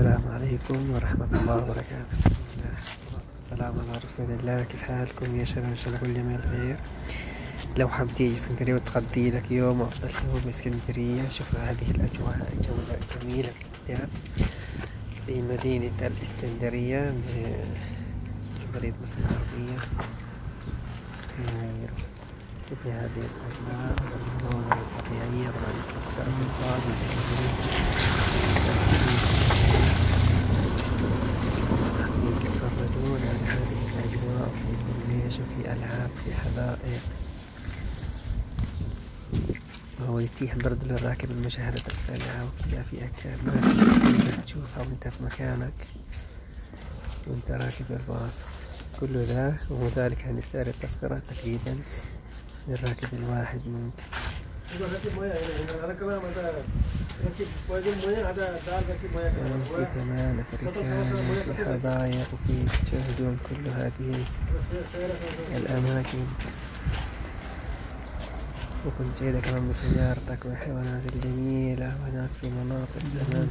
السلام عليكم ورحمة الله وبركاته. بسم الله والصلاة والسلام على رسول الله. كيف حالكم يا شباب؟ إن شاء الله كل جميع الخير. لو حاب تيجي اسكندرية وتقضي لك يوم أو أفضل يوم باسكندرية، شوف هذه الأجواء، جولة جميلة جدا في مدينة الإسكندرية بجمهورية مصر العربية. شوف هذه الأجواء والمناظر الطبيعية. طبعا تذكرة القاضي يتفرجون على هذه الأجواء في كورنيش وفي ألعاب في حدائق، وهو يتيح برضو للراكب مشاهدة القلعة وكذا في أكاد تشوفها وانت في مكانك وانت راكب الباص. كل ذا وذلك عن سعر التذكرة تقريبا للراكب الواحد ممكن. في كمان أفريكان وفي حدائق وفي تشاهدون كل هذه الأماكن، وكنت جيدة كمان بسيارتك والحيوانات الجميلة، وهناك في مناطق كمان